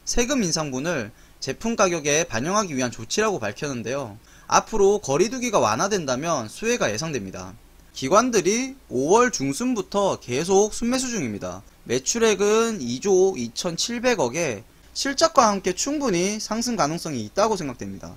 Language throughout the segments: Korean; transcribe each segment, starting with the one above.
세금 인상분을 제품 가격에 반영하기 위한 조치라고 밝혔는데요. 앞으로 거리두기가 완화된다면 수혜가 예상됩니다. 기관들이 5월 중순부터 계속 순매수 중입니다. 매출액은 2조 2,700억에 실적과 함께 충분히 상승 가능성이 있다고 생각됩니다.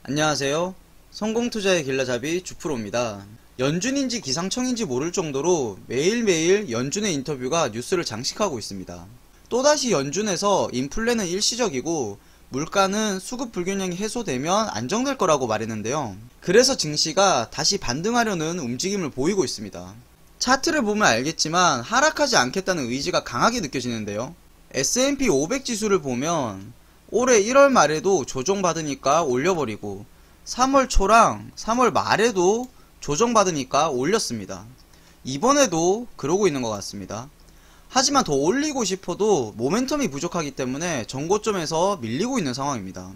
안녕하세요. 성공투자의 길라잡이 주프로입니다. 연준인지 기상청인지 모를 정도로 매일매일 연준의 인터뷰가 뉴스를 장식하고 있습니다. 또다시 연준에서 인플레는 일시적이고 물가는 수급 불균형이 해소되면 안정될 거라고 말했는데요. 그래서 증시가 다시 반등하려는 움직임을 보이고 있습니다. 차트를 보면 알겠지만 하락하지 않겠다는 의지가 강하게 느껴지는데요. S&P 500 지수를 보면 올해 1월 말에도 조정받으니까 올려버리고 3월 초랑 3월 말에도 조정받으니까 올렸습니다. 이번에도 그러고 있는 것 같습니다. 하지만 더 올리고 싶어도 모멘텀이 부족하기 때문에 전고점에서 밀리고 있는 상황입니다.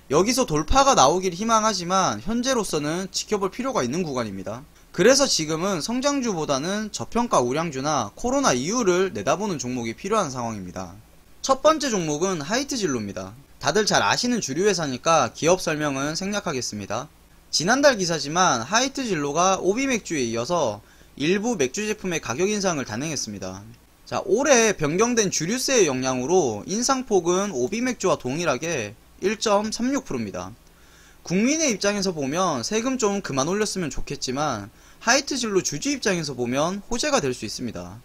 여기서 돌파가 나오길 희망하지만 현재로서는 지켜볼 필요가 있는 구간입니다. 그래서 지금은 성장주보다는 저평가 우량주나 코로나 이후를 내다보는 종목이 필요한 상황입니다. 첫 번째 종목은 하이트 진로입니다. 다들 잘 아시는 주류회사니까 기업 설명은 생략하겠습니다. 지난달 기사지만 하이트 진로가 오비 맥주에 이어서 일부 맥주 제품의 가격 인상을 단행했습니다. 자, 올해 변경된 주류세의 영향으로 인상폭은 오비 맥주와 동일하게 1.36%입니다. 국민의 입장에서 보면 세금 좀 그만 올렸으면 좋겠지만 하이트 진로 주주 입장에서 보면 호재가 될 수 있습니다.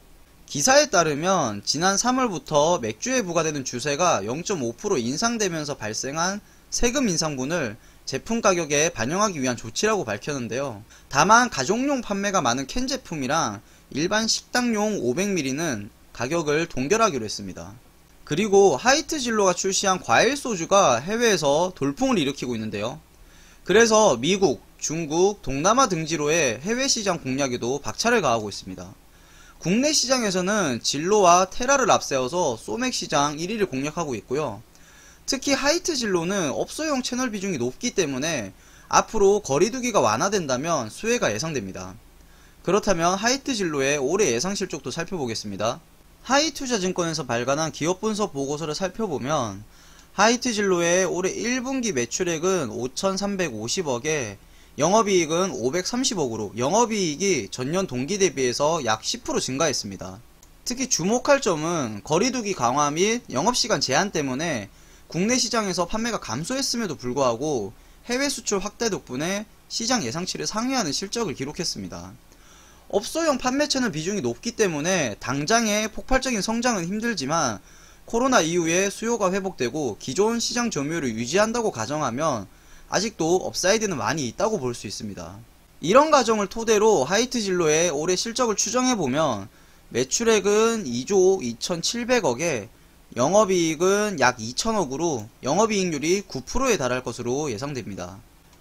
기사에 따르면 지난 3월부터 맥주에 부과되는 주세가 0.5% 인상되면서 발생한 세금 인상분을 제품 가격에 반영하기 위한 조치라고 밝혔는데요. 다만 가정용 판매가 많은 캔 제품이랑 일반 식당용 500ml는 가격을 동결하기로 했습니다. 그리고 하이트 진로가 출시한 과일 소주가 해외에서 돌풍을 일으키고 있는데요. 그래서 미국, 중국, 동남아 등지로의 해외 시장 공략에도 박차를 가하고 있습니다. 국내 시장에서는 진로와 테라를 앞세워서 소맥 시장 1위를 공략하고 있고요. 특히 하이트 진로는 업소용 채널 비중이 높기 때문에 앞으로 거리두기가 완화된다면 수혜가 예상됩니다. 그렇다면 하이트 진로의 올해 예상 실적도 살펴보겠습니다. 하이투자증권에서 발간한 기업 분석 보고서를 살펴보면 하이트 진로의 올해 1분기 매출액은 5,350억에 영업이익은 530억으로 영업이익이 전년 동기 대비해서 약 10% 증가했습니다. 특히 주목할 점은 거리두기 강화 및 영업시간 제한 때문에 국내 시장에서 판매가 감소했음에도 불구하고 해외 수출 확대 덕분에 시장 예상치를 상회하는 실적을 기록했습니다. 업소용 판매 채널 비중이 높기 때문에 당장의 폭발적인 성장은 힘들지만 코로나 이후에 수요가 회복되고 기존 시장 점유율을 유지한다고 가정하면 아직도 업사이드는 많이 있다고 볼 수 있습니다. 이런 가정을 토대로 하이트 진로의 올해 실적을 추정해보면 매출액은 2조 2,700억에 영업이익은 약 2천억으로 영업이익률이 9%에 달할 것으로 예상됩니다.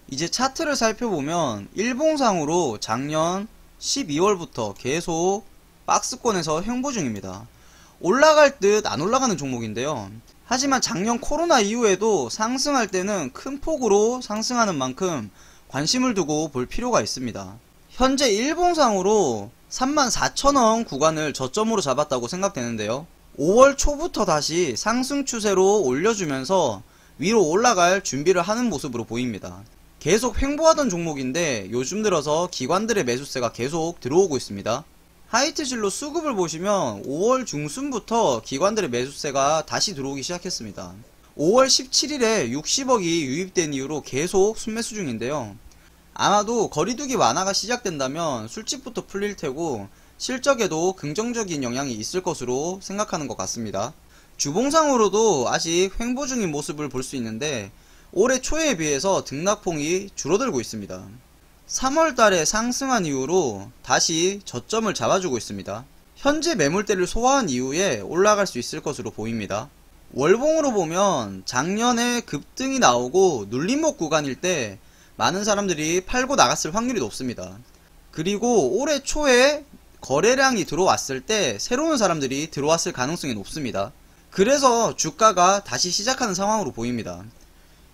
이제 차트를 살펴보면 일봉상으로 작년 12월부터 계속 박스권에서 횡보 중입니다. 올라갈 듯 안 올라가는 종목인데요. 하지만 작년 코로나 이후에도 상승할 때는 큰 폭으로 상승하는 만큼 관심을 두고 볼 필요가 있습니다. 현재 일봉상으로 34,000원 구간을 저점으로 잡았다고 생각되는데요. 5월 초부터 다시 상승 추세로 올려주면서 위로 올라갈 준비를 하는 모습으로 보입니다. 계속 횡보하던 종목인데 요즘 들어서 기관들의 매수세가 계속 들어오고 있습니다. 하이트 진로 수급을 보시면 5월 중순부터 기관들의 매수세가 다시 들어오기 시작했습니다. 5월 17일에 60억이 유입된 이후로 계속 순매수 중인데요. 아마도 거리두기 완화가 시작된다면 술집부터 풀릴 테고 실적에도 긍정적인 영향이 있을 것으로 생각하는 것 같습니다. 주봉상으로도 아직 횡보 중인 모습을 볼 수 있는데 올해 초에 비해서 등락폭이 줄어들고 있습니다. 3월달에 상승한 이후로 다시 저점을 잡아주고 있습니다. 현재 매물대를 소화한 이후에 올라갈 수 있을 것으로 보입니다. 월봉으로 보면 작년에 급등이 나오고 눌림목 구간일 때 많은 사람들이 팔고 나갔을 확률이 높습니다. 그리고 올해 초에 거래량이 들어왔을 때 새로운 사람들이 들어왔을 가능성이 높습니다. 그래서 주가가 다시 시작하는 상황으로 보입니다.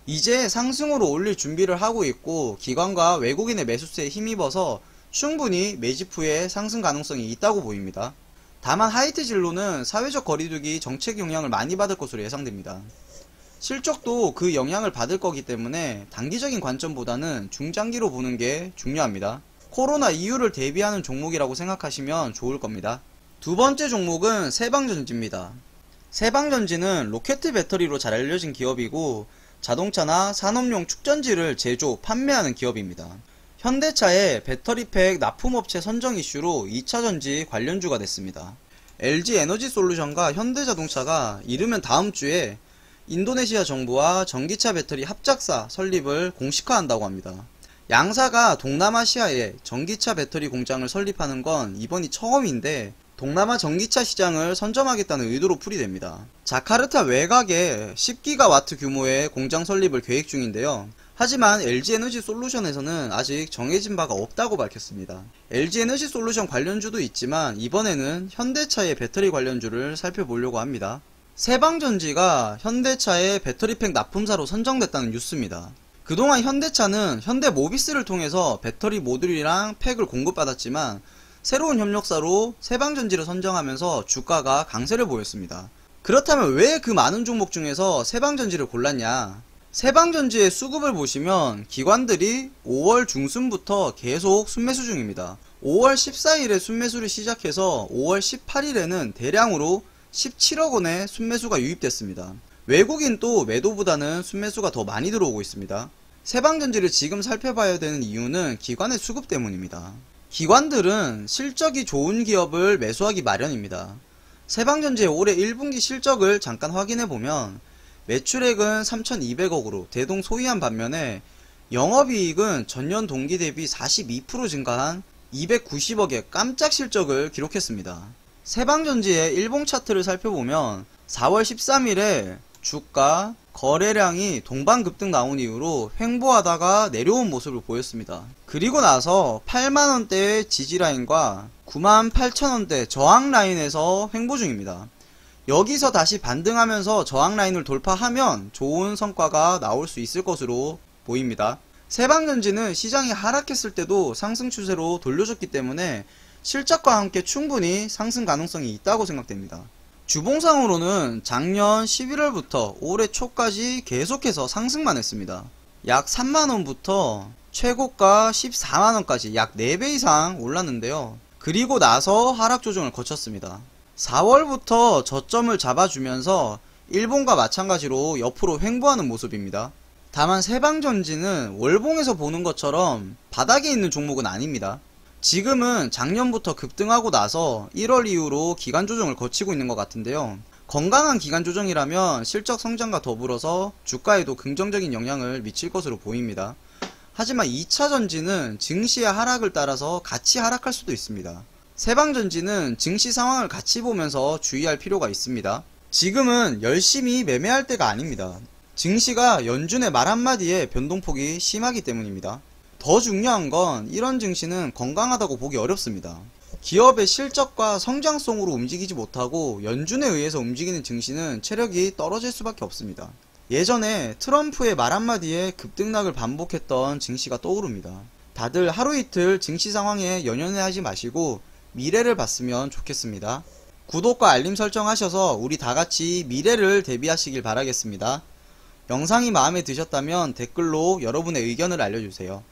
이제 상승으로 올릴 준비를 하고 있고 기관과 외국인의 매수세에 힘입어서 충분히 매집 후에 상승 가능성이 있다고 보입니다. 다만 하이트 진로는 사회적 거리두기 정책 영향을 많이 받을 것으로 예상됩니다. 실적도 그 영향을 받을 거기 때문에 단기적인 관점보다는 중장기로 보는 게 중요합니다. 코로나 이후를 대비하는 종목이라고 생각하시면 좋을 겁니다. 두 번째 종목은 세방전지입니다. 세방전지는 로켓 배터리로 잘 알려진 기업이고 자동차나 산업용 축전지를 제조, 판매하는 기업입니다. 현대차의 배터리팩 납품업체 선정 이슈로 2차전지 관련주가 됐습니다. LG에너지솔루션과 현대자동차가 이르면 다음 주에 인도네시아 정부와 전기차 배터리 합작사 설립을 공식화한다고 합니다. 양사가 동남아시아에 전기차 배터리 공장을 설립하는 건 이번이 처음인데 동남아 전기차 시장을 선점하겠다는 의도로 풀이됩니다. 자카르타 외곽에 10기가와트 규모의 공장 설립을 계획 중인데요. 하지만 LG에너지솔루션에서는 아직 정해진 바가 없다고 밝혔습니다. LG에너지솔루션 관련주도 있지만 이번에는 현대차의 배터리 관련주를 살펴보려고 합니다. 세방전지가 현대차의 배터리팩 납품사로 선정됐다는 뉴스입니다. 그동안 현대차는 현대모비스를 통해서 배터리 모듈이랑 팩을 공급받았지만 새로운 협력사로 세방전지를 선정하면서 주가가 강세를 보였습니다. 그렇다면 왜 그 많은 종목 중에서 세방전지를 골랐냐? 세방전지의 수급을 보시면 기관들이 5월 중순부터 계속 순매수 중입니다. 5월 14일에 순매수를 시작해서 5월 18일에는 대량으로 17억 원의 순매수가 유입됐습니다. 외국인 또 매도보다는 순매수가 더 많이 들어오고 있습니다. 세방전지를 지금 살펴봐야 되는 이유는 기관의 수급 때문입니다. 기관들은 실적이 좋은 기업을 매수하기 마련입니다. 세방전지의 올해 1분기 실적을 잠깐 확인해보면 매출액은 3,200억으로 대동소이한 반면에 영업이익은 전년 동기 대비 42% 증가한 290억의 깜짝 실적을 기록했습니다. 세방전지의 일봉 차트를 살펴보면 4월 13일에 주가, 거래량이 동반급등 나온 이후로 횡보하다가 내려온 모습을 보였습니다. 그리고 나서 8만원대의 지지라인과 98,000원대 저항라인에서 횡보 중입니다. 여기서 다시 반등하면서 저항라인을 돌파하면 좋은 성과가 나올 수 있을 것으로 보입니다. 세방전지는 시장이 하락했을 때도 상승 추세로 돌려줬기 때문에 실적과 함께 충분히 상승 가능성이 있다고 생각됩니다. 주봉상으로는 작년 11월부터 올해 초까지 계속해서 상승만 했습니다. 약 3만원부터 최고가 14만원까지 약 4배 이상 올랐는데요. 그리고 나서 하락 조정을 거쳤습니다. 4월부터 저점을 잡아주면서 일본과 마찬가지로 옆으로 횡보하는 모습입니다. 다만 세방전지는 월봉에서 보는 것처럼 바닥에 있는 종목은 아닙니다. 지금은 작년부터 급등하고 나서 1월 이후로 기간 조정을 거치고 있는 것 같은데요. 건강한 기간 조정이라면 실적 성장과 더불어서 주가에도 긍정적인 영향을 미칠 것으로 보입니다. 하지만 2차전지는 증시의 하락을 따라서 같이 하락할 수도 있습니다. 세방전지는 증시 상황을 같이 보면서 주의할 필요가 있습니다. 지금은 열심히 매매할 때가 아닙니다. 증시가 연준의 말 한마디에 변동폭이 심하기 때문입니다. 더 중요한 건 이런 증시는 건강하다고 보기 어렵습니다. 기업의 실적과 성장성으로 움직이지 못하고 연준에 의해서 움직이는 증시는 체력이 떨어질 수밖에 없습니다. 예전에 트럼프의 말 한마디에 급등락을 반복했던 증시가 떠오릅니다. 다들 하루 이틀 증시 상황에 연연해하지 마시고 미래를 봤으면 좋겠습니다. 구독과 알림 설정하셔서 우리 다같이 미래를 대비하시길 바라겠습니다. 영상이 마음에 드셨다면 댓글로 여러분의 의견을 알려주세요.